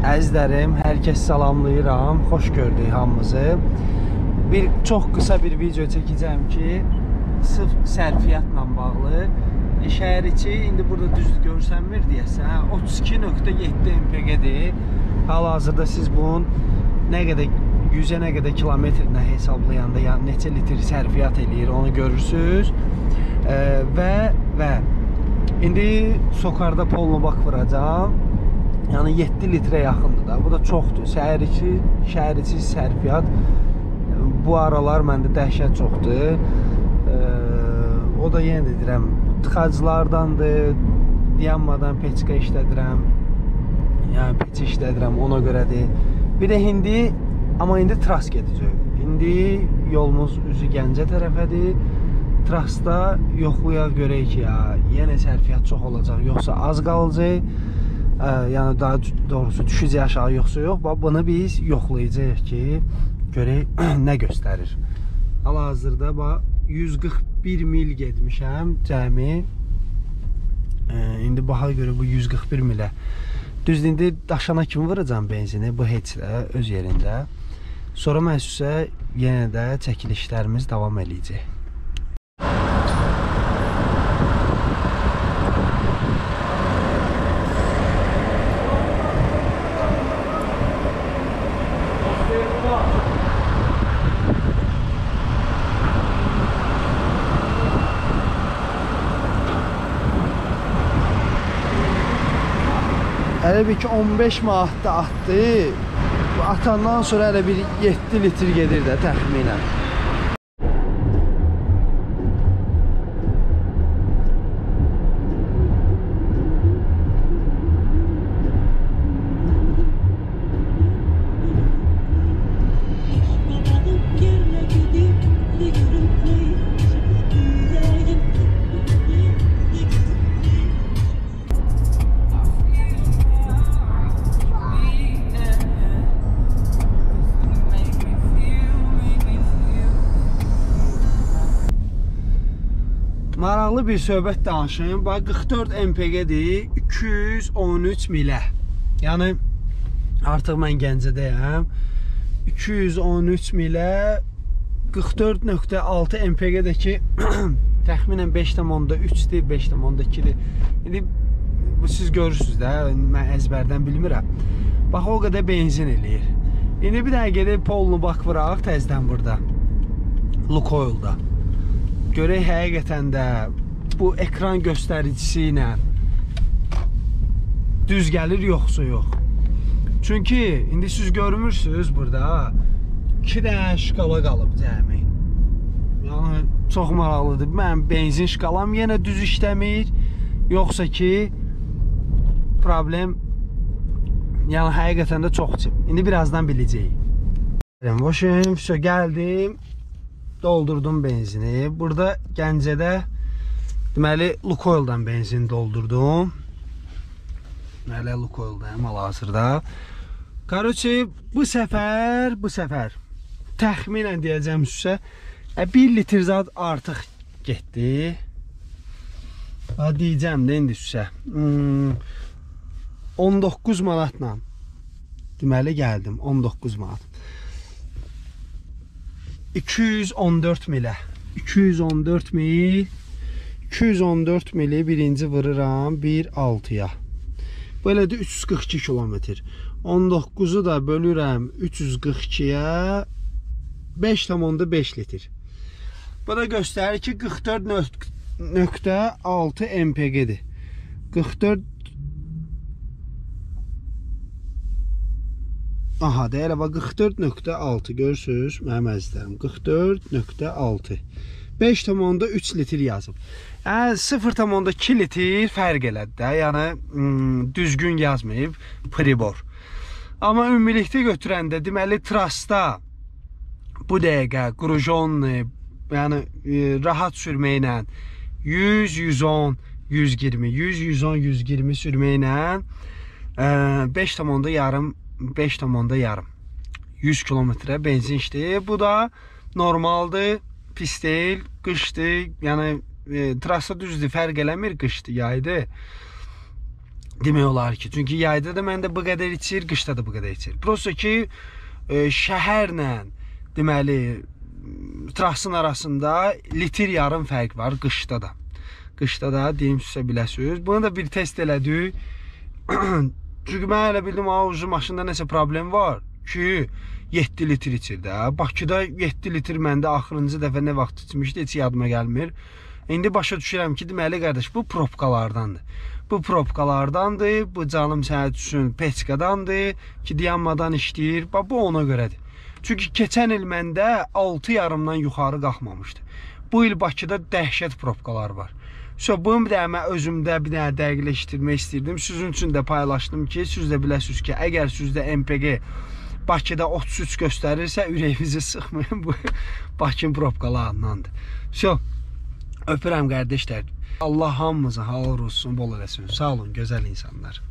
Əzizlərim, hər kəs salamlayıram, xoş gördük hamımızı. Çox qısa bir video çəkəcəm ki, sırf sərfiyyatla bağlı. Şəhər içi, indi burada düz görsənmir deyəsən, 32.7 MPG-dir. Hal-hazırda siz bunun nə qədər, 100-ə nə qədər kilometrlə hesablayanda, yəni neçə litr sərfiyyat eləyir, onu görürsünüz. Və indi sokarda polnu bak vuracam. Yəni 7 litrə yaxındır da. Bu da çoxdur. Şəhər içi sərfiyyat bu aralar məndə dəhşət çoxdur. O da yenə də deyirəm, tıxaclardandır. Dayanmadan peçka işlədirəm. Yəni peç işlədirəm, ona görədir. Bir də amma indi tras gedəcək. İndi yolumuz üzü Gəncə tərəfədir. Trasda yoxlayaq görək ki, yenə sərfiyyat çox olacaq, yoxsa az qalacaq. Yəni daha doğrusu düşəcək aşağı yoxsa yox. Bunu biz yoxlayacağıq ki, görək nə göstərir. Hal-hazırda 141 mil getmişəm cəmi. İndi baxa görə bu 141 milə. Düzdür, indi daşana kimi vuracam benzini, bu heç də öz yerində. Sonra məhsusə yenə də çəkilişlərimiz davam eləyəcək. Hələ bir ki 15 manatda atdı. Atandan sonra hələ bir 7 litr gedir də təxminən. Maraqlı bir söhbət danışım. 44 MPG-dir, 213 milə. Yəni artıq mən Gəncədəyəm. 213 milə 44.6 MPG-dəki təxminən 5.3-dir, 5.2-dir. İndi siz görürsünüz də, mən əzbərdən bilmirəm. Bax, o qədər benzin eləyir. İndi bir dənə gedib polunu bak vıraq təzdən burada. Lukoil'da. Görək həqiqətən də bu ekran göstəricisi ilə düz gəlir yoxsa yox. Çünki indi siz görmürsünüz burada 2 dənə şkala qalıb cəmi. Yəni çox maraqlıdır. Mənim benzin şkalam yenə düz işləmir, yoxsa ki problem, yəni həqiqətən də çox çip. İndi birazdan biləcəyik. Boşum, gəldim. Doldurdum benzini. Burada Gəncədə deməli Lukoil'dan benzin doldurdum. Deməli Lukoil'dayım hal-hazırda. Qaroçi bu səfər təxminən deyəcəm sizə 1 litr zad artıq getdi. Deyəcəm də indi sizə 19 manatla deməli gəldim, 19 manat. 214 milə. 214 mili birinci vururam 1.6-ya. Belə də 342 kilometr. 19-u da bölürəm 342-yə 5.5 litr. Bu da göstərir ki 44.6 MPG-dir. 44. Aha, deyələ, 44.6 görürsünüz, mənim əzizlərim, 44.6 5.3 litr yazıb. 0.2 litr fərq elədi də, yəni düzgün yazmayıb pribor. Amma ümumilikdə götürəndə, deməli trasda bu dəqiqə qrujonlu, yəni rahat sürməklə 100, 110, 120, 100, 110, 120 sürməklə 5.5 100 kilometrə benzin işləyir. Bu da normaldır, pis deyil, qışdır. Yəni trasa düzdür, fərq eləmir, qışdır, yaydır. demək olar ki. Çünki yayda da məndə bu qədər içir, qışda da bu qədər içir. Prosta ki, şəhərlə deməli Trasın arasında litr yarım fərq var qışda da. Qışda da deyim sizə biləsiniz. Bunu da bir test elədik. Çünki mən elə bildim, maşında nəsə problem var ki, 7 litr içir də. Bakıda 7 litr məndə axırıncı dəfə nə vaxt içmişdi, heç yadıma gəlmir. İndi başa düşürəm ki, deməli qardaş, bu probkalardandır. Bu probkalardandır, bu canım sənət üçün peçkadandır ki, dayanmadan işləyir. Bu ona görədir. Çünki keçən il məndə 6,5-dan yuxarı qalxmamışdı. Bu il Bakıda dəhşət probkalar var. Bunu bir də mən özümdə bir dənə dəqiqləşdirmək istəyirdim. Sizin üçün də paylaşdım ki, siz də biləsiniz ki, əgər sizdə MPG Bakıda 33 göstərirsə, ürəyinizi sıxmayın. Bu Bakının probkalarındandır. Öpürəm qardaşlar. Allah hamımıza halal olsun, bol eləsin. Sağ olun, gözəl insanlar.